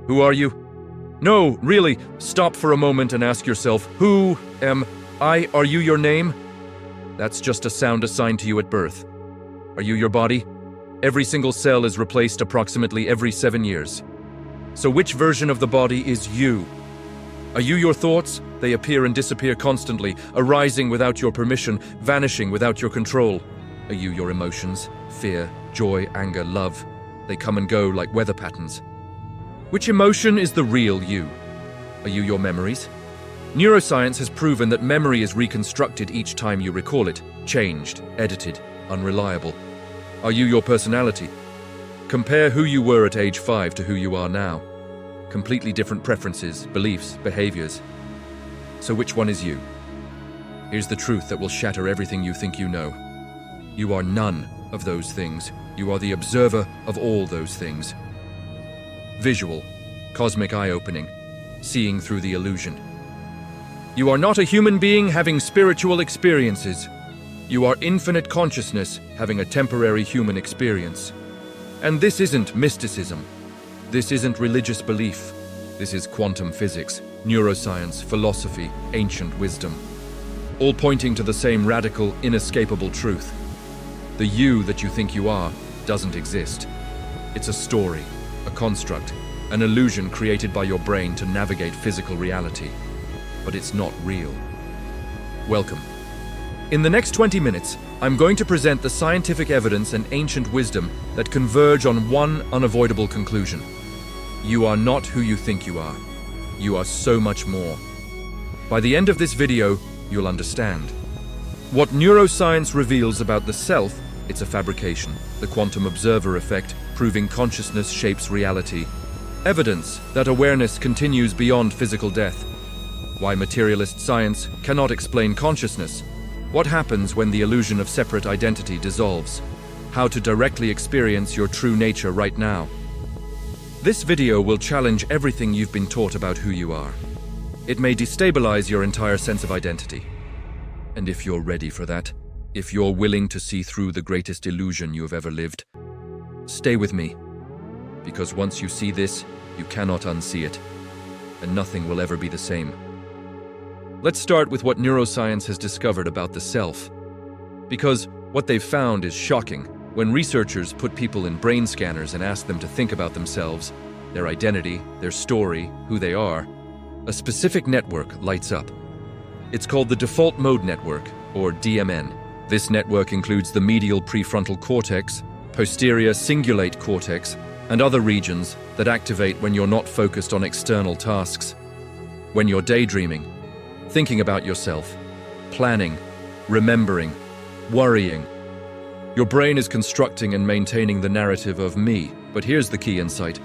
Who are you? No, really, stop for a moment and ask yourself, who am I? Are you your name? That's just a sound assigned to you at birth. Are you your body? Every single cell is replaced approximately every 7 years. So which version of the body is you? Are you your thoughts? They appear and disappear constantly, arising without your permission, vanishing without your control. Are you your emotions? Fear, joy, anger, love. They come and go like weather patterns. Which emotion is the real you? Are you your memories? Neuroscience has proven that memory is reconstructed each time you recall it, changed, edited, unreliable. Are you your personality? Compare who you were at age 5 to who you are now. Completely different preferences, beliefs, behaviors. So which one is you? Here's the truth that will shatter everything you think you know. You are none of those things. You are the observer of all those things. Visual, cosmic eye-opening, seeing through the illusion. You are not a human being having spiritual experiences. You are infinite consciousness having a temporary human experience. And this isn't mysticism. This isn't religious belief. This is quantum physics, neuroscience, philosophy, ancient wisdom. All pointing to the same radical, inescapable truth. The you that you think you are doesn't exist. It's a story, a construct, an illusion created by your brain to navigate physical reality. But it's not real. Welcome. In the next 20 minutes, I'm going to present the scientific evidence and ancient wisdom that converge on one unavoidable conclusion. You are not who you think you are. You are so much more. By the end of this video, you'll understand. What neuroscience reveals about the self, it's a fabrication. The quantum observer effect, proving consciousness shapes reality. Evidence that awareness continues beyond physical death. Why materialist science cannot explain consciousness. What happens when the illusion of separate identity dissolves? How to directly experience your true nature right now. This video will challenge everything you've been taught about who you are. It may destabilize your entire sense of identity. And if you're ready for that, if you're willing to see through the greatest illusion you've ever lived, stay with me. Because once you see this, you cannot unsee it, and nothing will ever be the same. Let's start with what neuroscience has discovered about the self. Because what they've found is shocking. When researchers put people in brain scanners and ask them to think about themselves, their identity, their story, who they are, a specific network lights up. It's called the default mode network, or DMN. This network includes the medial prefrontal cortex, posterior cingulate cortex, and other regions that activate when you're not focused on external tasks. When you're daydreaming, thinking about yourself, planning, remembering, worrying. Your brain is constructing and maintaining the narrative of me, but here's the key insight.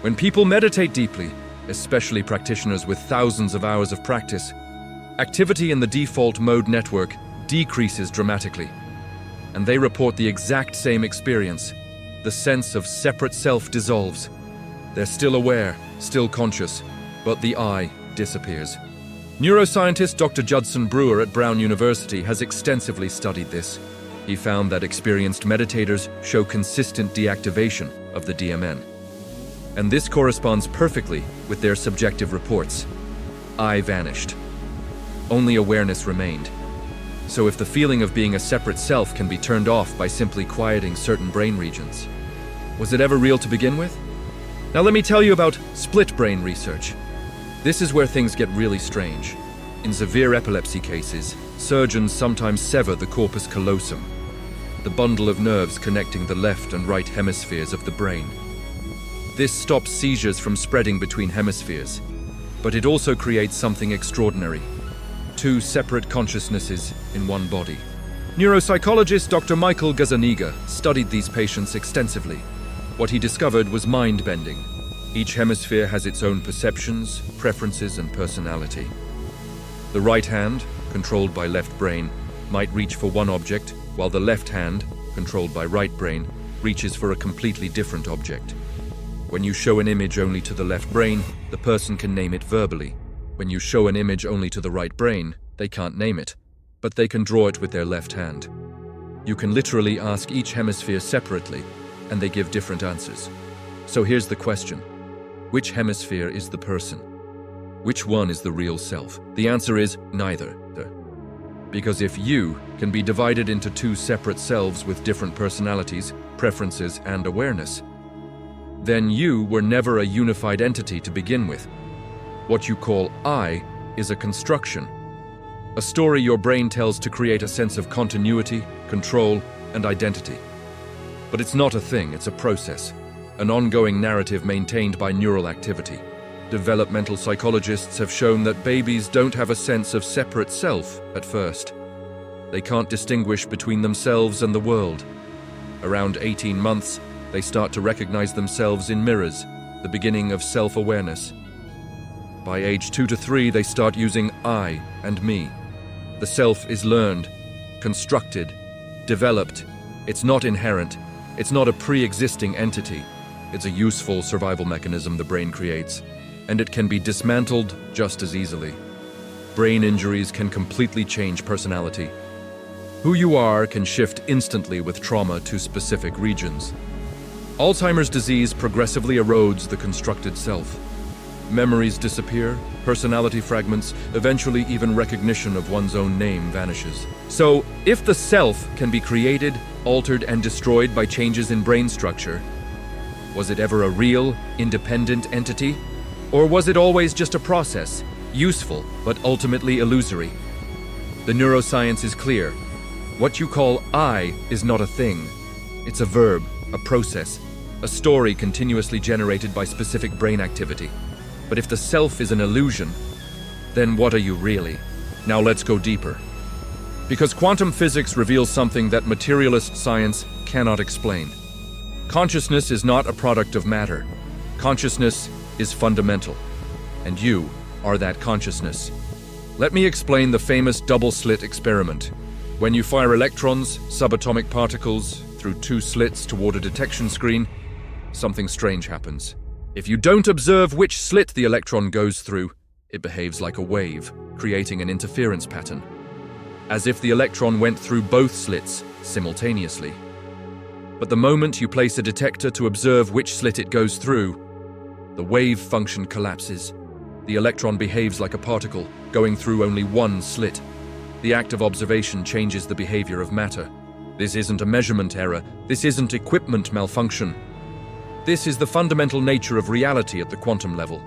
When people meditate deeply, especially practitioners with thousands of hours of practice, activity in the default mode network decreases dramatically, and they report the exact same experience. The sense of separate self dissolves. They're still aware, still conscious, but the I disappears. Neuroscientist Dr. Judson Brewer at Brown University has extensively studied this. He found that experienced meditators show consistent deactivation of the DMN. And this corresponds perfectly with their subjective reports. I vanished. Only awareness remained. So if the feeling of being a separate self can be turned off by simply quieting certain brain regions, was it ever real to begin with? Now let me tell you about split brain research. This is where things get really strange. In severe epilepsy cases, surgeons sometimes sever the corpus callosum, the bundle of nerves connecting the left and right hemispheres of the brain. This stops seizures from spreading between hemispheres, but it also creates something extraordinary. Two separate consciousnesses in one body. Neuropsychologist Dr. Michael Gazzaniga studied these patients extensively. What he discovered was mind-bending. Each hemisphere has its own perceptions, preferences, and personality. The right hand, controlled by left brain, might reach for one object, while the left hand, controlled by right brain, reaches for a completely different object. When you show an image only to the left brain, the person can name it verbally. When you show an image only to the right brain, they can't name it, but they can draw it with their left hand. You can literally ask each hemisphere separately, and they give different answers. So here's the question. Which hemisphere is the person? Which one is the real self? The answer is neither. Because if you can be divided into two separate selves with different personalities, preferences, and awareness, then you were never a unified entity to begin with. What you call I is a construction, a story your brain tells to create a sense of continuity, control, and identity. But it's not a thing, it's a process, an ongoing narrative maintained by neural activity. Developmental psychologists have shown that babies don't have a sense of separate self at first. They can't distinguish between themselves and the world. Around 18 months, they start to recognize themselves in mirrors, the beginning of self-awareness. By age 2 to 3, they start using I and me. The self is learned, constructed, developed. It's not inherent. It's not a pre-existing entity. It's a useful survival mechanism the brain creates, and it can be dismantled just as easily. Brain injuries can completely change personality. Who you are can shift instantly with trauma to specific regions. Alzheimer's disease progressively erodes the constructed self. Memories disappear, personality fragments, eventually even recognition of one's own name vanishes. So, if the self can be created, altered, and destroyed by changes in brain structure, was it ever a real, independent entity? Or was it always just a process, useful but ultimately illusory? The neuroscience is clear. What you call I is not a thing. It's a verb, a process, a story continuously generated by specific brain activity. But if the self is an illusion, then what are you really? Now let's go deeper. Because quantum physics reveals something that materialist science cannot explain. Consciousness is not a product of matter. Consciousness is fundamental, and you are that consciousness. Let me explain the famous double-slit experiment. When you fire electrons, subatomic particles, through two slits toward a detection screen, something strange happens. If you don't observe which slit the electron goes through, it behaves like a wave, creating an interference pattern, as if the electron went through both slits simultaneously. But the moment you place a detector to observe which slit it goes through, the wave function collapses. The electron behaves like a particle, going through only one slit. The act of observation changes the behavior of matter. This isn't a measurement error. This isn't equipment malfunction. This is the fundamental nature of reality at the quantum level.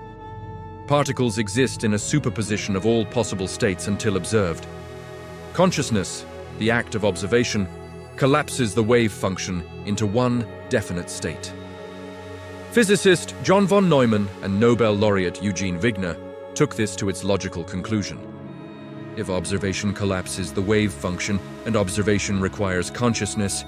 Particles exist in a superposition of all possible states until observed. Consciousness, the act of observation, collapses the wave function into one definite state. Physicist John von Neumann and Nobel laureate Eugene Wigner took this to its logical conclusion. If observation collapses the wave function and observation requires consciousness,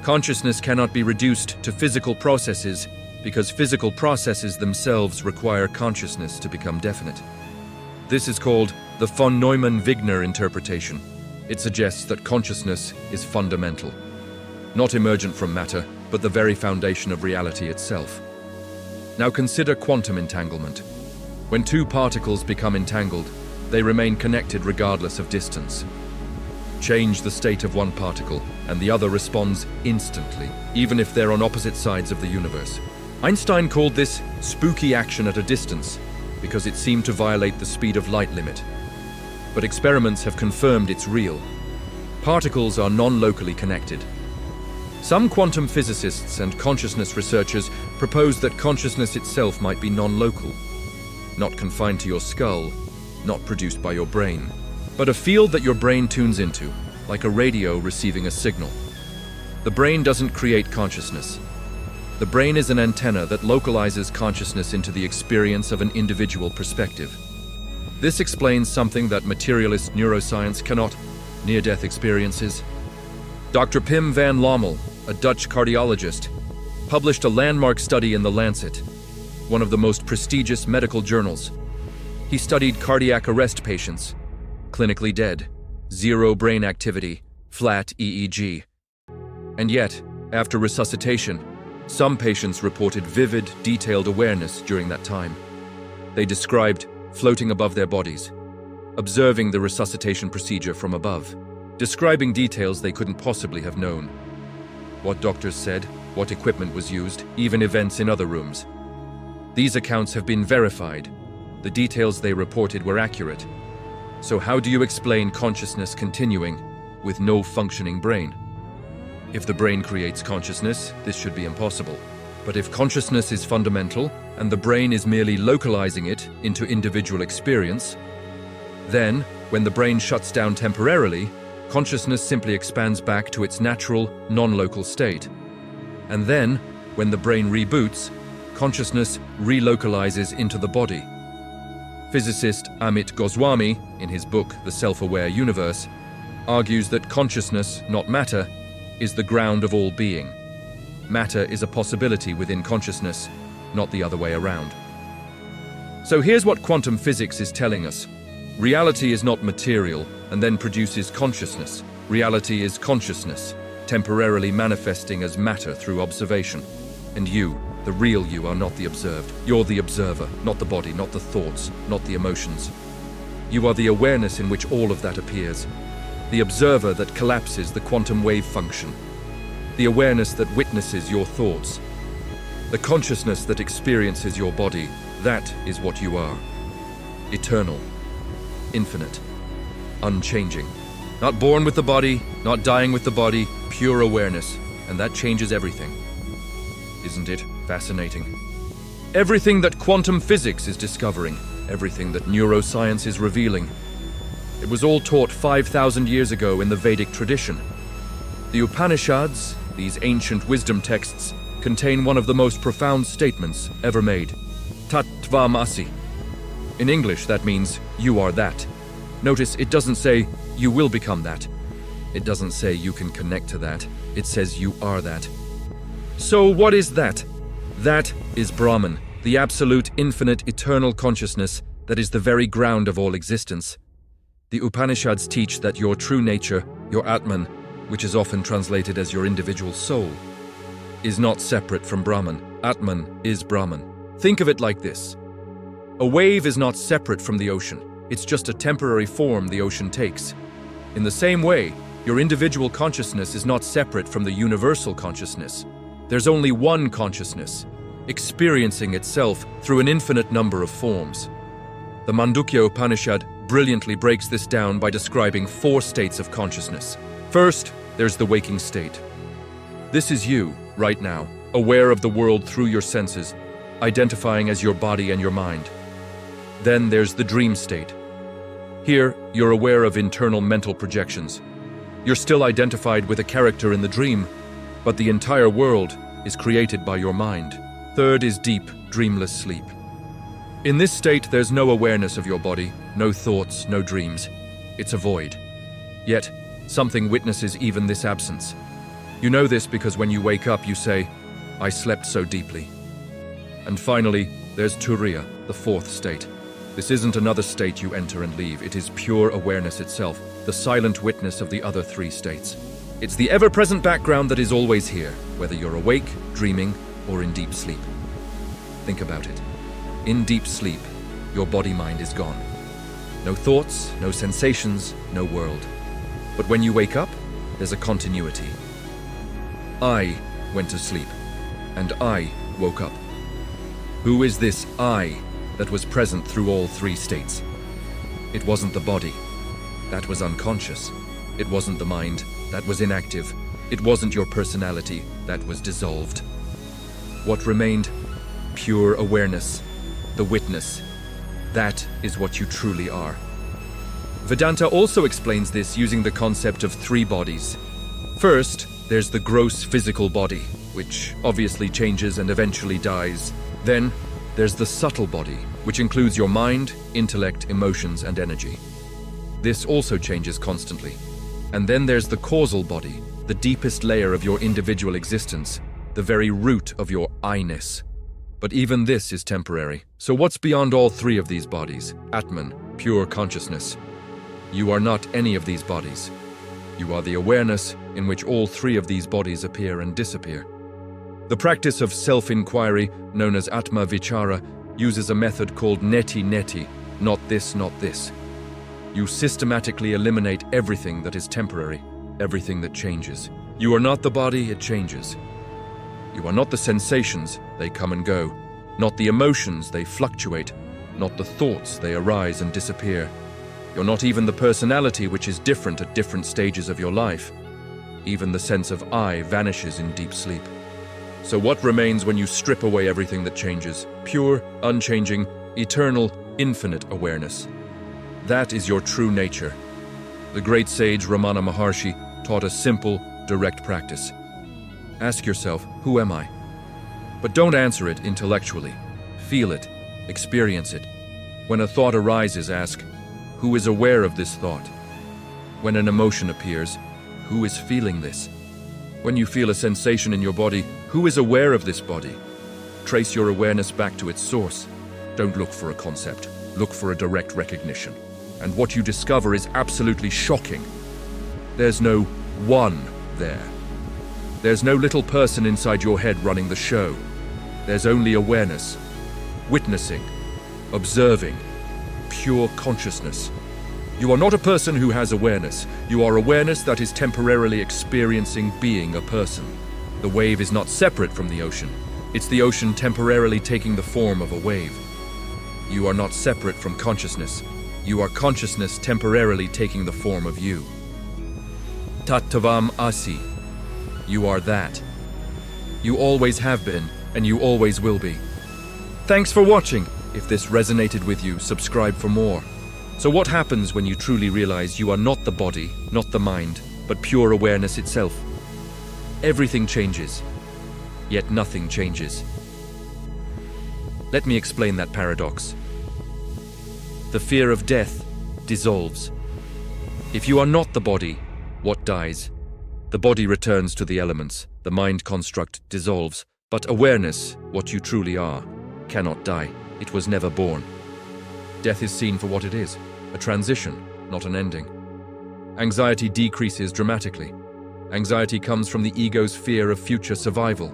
consciousness cannot be reduced to physical processes because physical processes themselves require consciousness to become definite. This is called the von Neumann-Wigner interpretation. It suggests that consciousness is fundamental, not emergent from matter, but the very foundation of reality itself. Now consider quantum entanglement. When two particles become entangled, they remain connected regardless of distance. Change the state of one particle, and the other responds instantly, even if they're on opposite sides of the universe. Einstein called this spooky action at a distance because it seemed to violate the speed of light limit. But experiments have confirmed it's real. Particles are non-locally connected. Some quantum physicists and consciousness researchers propose that consciousness itself might be non-local, not confined to your skull, not produced by your brain, but a field that your brain tunes into, like a radio receiving a signal. The brain doesn't create consciousness. The brain is an antenna that localizes consciousness into the experience of an individual perspective. This explains something that materialist neuroscience cannot: near-death experiences. Dr. Pim van Lommel, a Dutch cardiologist, published a landmark study in The Lancet, one of the most prestigious medical journals. He studied cardiac arrest patients, clinically dead, zero brain activity, flat EEG. And yet, after resuscitation, some patients reported vivid, detailed awareness during that time. They described floating above their bodies, observing the resuscitation procedure from above, describing details they couldn't possibly have known. what doctors said, what equipment was used, even events in other rooms. These accounts have been verified. The details they reported were accurate. So how do you explain consciousness continuing with no functioning brain? If the brain creates consciousness, this should be impossible. But if consciousness is fundamental and the brain is merely localizing it into individual experience, then, when the brain shuts down temporarily, consciousness simply expands back to its natural, non-local state. And then, when the brain reboots, consciousness relocalizes into the body. Physicist Amit Goswami, in his book The Self-Aware Universe, argues that consciousness, not matter, is the ground of all being. Matter is a possibility within consciousness, not the other way around. So here's what quantum physics is telling us. Reality is not material and then produces consciousness. Reality is consciousness, temporarily manifesting as matter through observation. And you, the real you, are not the observed. You're the observer, not the body, not the thoughts, not the emotions. You are the awareness in which all of that appears. The observer that collapses the quantum wave function. The awareness that witnesses your thoughts. The consciousness that experiences your body. That is what you are. Eternal. Infinite. Unchanging. Not born with the body, not dying with the body, pure awareness. And that changes everything. Isn't it fascinating? Everything that quantum physics is discovering, everything that neuroscience is revealing. It was all taught 5,000 years ago in the Vedic tradition. The Upanishads, these ancient wisdom texts, contain one of the most profound statements ever made. Tattvamasi. In English, that means, you are that. Notice it doesn't say, you will become that. It doesn't say you can connect to that. It says you are that. So what is that? That is Brahman, the absolute, infinite, eternal consciousness that is the very ground of all existence. The Upanishads teach that your true nature, your Atman, which is often translated as your individual soul, is not separate from Brahman. Atman is Brahman. Think of it like this. A wave is not separate from the ocean. It's just a temporary form the ocean takes. In the same way, your individual consciousness is not separate from the universal consciousness. There's only one consciousness, experiencing itself through an infinite number of forms. The Mandukya Upanishad brilliantly breaks this down by describing 4 states of consciousness. First, there's the waking state. This is you, right now, aware of the world through your senses, identifying as your body and your mind. Then there's the dream state. Here, you're aware of internal mental projections. You're still identified with a character in the dream, but the entire world is created by your mind. Third is deep, dreamless sleep. In this state, there's no awareness of your body, no thoughts, no dreams. It's a void. Yet, something witnesses even this absence. You know this because when you wake up, you say, I slept so deeply. And finally, there's Turiya, the 4th state. This isn't another state you enter and leave. It is pure awareness itself, the silent witness of the other 3 states. It's the ever-present background that is always here, whether you're awake, dreaming, or in deep sleep. Think about it. In deep sleep, your body-mind is gone. No thoughts, no sensations, no world. But when you wake up, there's a continuity. I went to sleep, and I woke up. Who is this I that was present through all 3 states? It wasn't the body. That was unconscious. It wasn't the mind. That was inactive. It wasn't your personality. That was dissolved. What remained? Pure awareness. The witness. That is what you truly are. Vedanta also explains this using the concept of 3 bodies. First, there's the gross physical body, which obviously changes and eventually dies. Then, there's the subtle body, which includes your mind, intellect, emotions, and energy. This also changes constantly. And then there's the causal body, the deepest layer of your individual existence, the very root of your I-ness. But even this is temporary. So what's beyond all 3 of these bodies? Atman, pure consciousness. You are not any of these bodies. You are the awareness in which all 3 of these bodies appear and disappear. The practice of self-inquiry, known as Atma Vichara, uses a method called neti, not this, not this. You systematically eliminate everything that is temporary, everything that changes. You are not the body, it changes. You are not the sensations, they come and go. Not the emotions, they fluctuate. Not the thoughts, they arise and disappear. You're not even the personality, which is different at different stages of your life. Even the sense of I vanishes in deep sleep. So what remains when you strip away everything that changes? Pure, unchanging, eternal, infinite awareness. That is your true nature. The great sage Ramana Maharshi taught a simple, direct practice. Ask yourself, who am I? But don't answer it intellectually. Feel it, experience it. When a thought arises, ask, who is aware of this thought? When an emotion appears, who is feeling this? When you feel a sensation in your body, who is aware of this body? Trace your awareness back to its source. Don't look for a concept, look for a direct recognition. And what you discover is absolutely shocking. There's no one there. There's no little person inside your head running the show. There's only awareness, witnessing, observing, pure consciousness. You are not a person who has awareness. You are awareness that is temporarily experiencing being a person. The wave is not separate from the ocean. It's the ocean temporarily taking the form of a wave. You are not separate from consciousness. You are consciousness temporarily taking the form of you. Tattvam asi. You are that. You always have been, and you always will be. Thanks for watching. If this resonated with you, subscribe for more. So what happens when you truly realize you are not the body, not the mind, but pure awareness itself? Everything changes, yet nothing changes. Let me explain that paradox. The fear of death dissolves. If you are not the body, what dies? The body returns to the elements, the mind construct dissolves, but awareness, what you truly are, cannot die. It was never born. Death is seen for what it is, a transition, not an ending. Anxiety decreases dramatically. Anxiety comes from the ego's fear of future survival.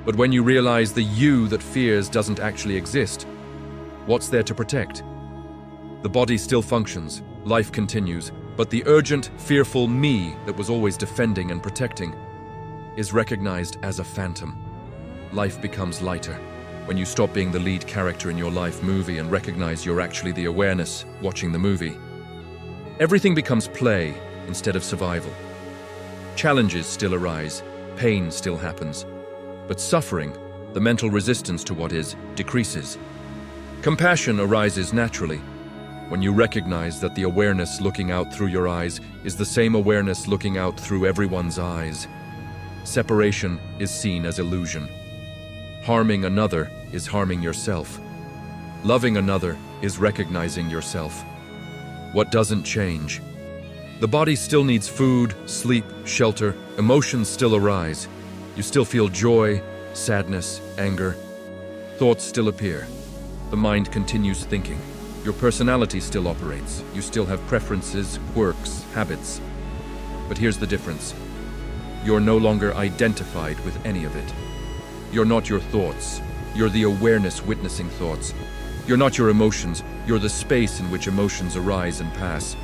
But when you realize the you that fears doesn't actually exist, what's there to protect? The body still functions, life continues, but the urgent, fearful me that was always defending and protecting is recognized as a phantom. Life becomes lighter. When you stop being the lead character in your life movie and recognize you're actually the awareness watching the movie, everything becomes play instead of survival. Challenges still arise, pain still happens, but suffering, the mental resistance to what is, decreases. Compassion arises naturally when you recognize that the awareness looking out through your eyes is the same awareness looking out through everyone's eyes. Separation is seen as illusion. Harming another is harming yourself. Loving another is recognizing yourself. What doesn't change? The body still needs food, sleep, shelter, emotions still arise. You still feel joy, sadness, anger. Thoughts still appear. The mind continues thinking. Your personality still operates. You still have preferences, quirks, habits. But here's the difference. You're no longer identified with any of it. You're not your thoughts. You're the awareness witnessing thoughts. You're not your emotions. You're the space in which emotions arise and pass.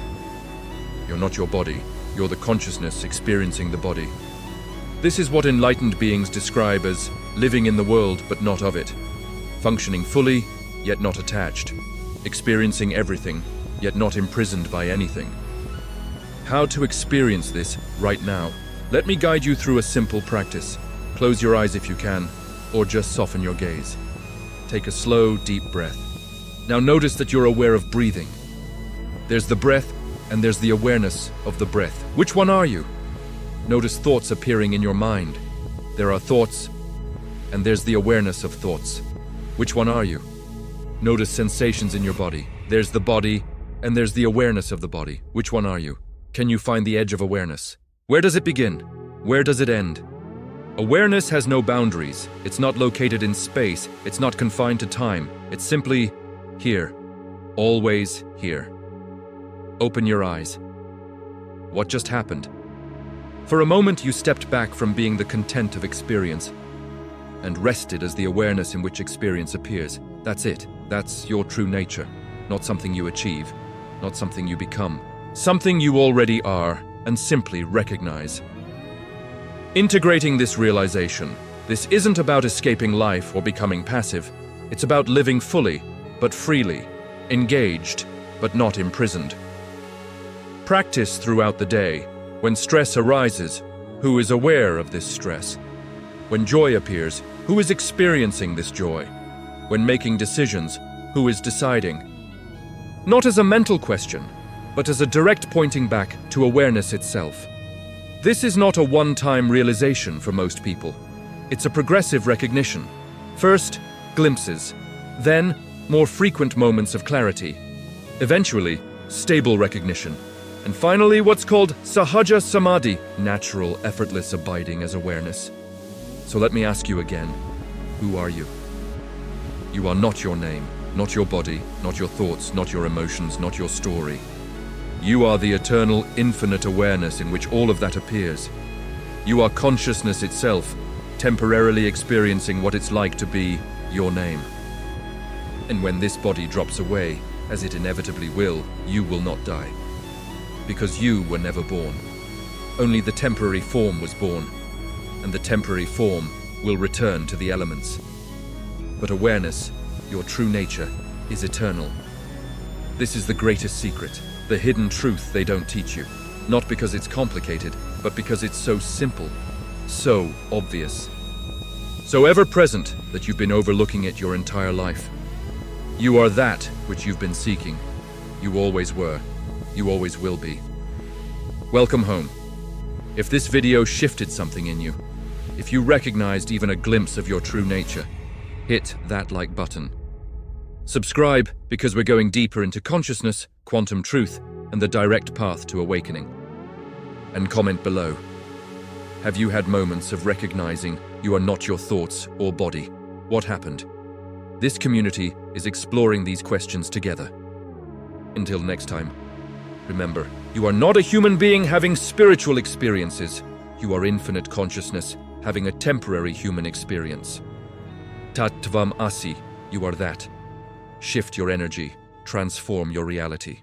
You're not your body. You're the consciousness experiencing the body. This is what enlightened beings describe as living in the world but not of it. Functioning fully, yet not attached. Experiencing everything, yet not imprisoned by anything. How to experience this right now? Let me guide you through a simple practice. Close your eyes if you can, or just soften your gaze. Take a slow, deep breath. Now notice that you're aware of breathing. There's the breath, and there's the awareness of the breath. Which one are you? Notice thoughts appearing in your mind. There are thoughts, and there's the awareness of thoughts. Which one are you? Notice sensations in your body. There's the body, and there's the awareness of the body. Which one are you? Can you find the edge of awareness? Where does it begin? Where does it end? Awareness has no boundaries. It's not located in space. It's not confined to time. It's simply here. Always here. Open your eyes. What just happened? For a moment, you stepped back from being the content of experience and rested as the awareness in which experience appears. That's it. That's your true nature. Not something you achieve, not something you become. Something you already are, and simply recognize. Integrating this realization, this isn't about escaping life or becoming passive. It's about living fully, but freely, engaged, but not imprisoned. Practice throughout the day. When stress arises, who is aware of this stress? When joy appears, who is experiencing this joy? When making decisions, who is deciding? Not as a mental question, but as a direct pointing back to awareness itself. This is not a one-time realization for most people. It's a progressive recognition. First, glimpses. Then, more frequent moments of clarity. Eventually, stable recognition. And finally, what's called sahaja samadhi, natural, effortless abiding as awareness. So let me ask you again, who are you? You are not your name, not your body, not your thoughts, not your emotions, not your story. You are the eternal, infinite awareness in which all of that appears. You are consciousness itself, temporarily experiencing what it's like to be your name. And when this body drops away, as it inevitably will, you will not die. Because you were never born. Only the temporary form was born, and the temporary form will return to the elements. But awareness, your true nature, is eternal. This is the greatest secret, the hidden truth they don't teach you. Not because it's complicated, but because it's so simple, so obvious. So ever-present that you've been overlooking it your entire life. You are that which you've been seeking. You always were. You always will be. Welcome home. If this video shifted something in you, if you recognized even a glimpse of your true nature, hit that like button. Subscribe because we're going deeper into consciousness, quantum truth, and the direct path to awakening. And comment below. Have you had moments of recognizing you are not your thoughts or body? What happened? This community is exploring these questions together. Until next time, remember, you are not a human being having spiritual experiences. You are infinite consciousness having a temporary human experience. Tattvam Asi, you are that. Shift your energy, transform your reality.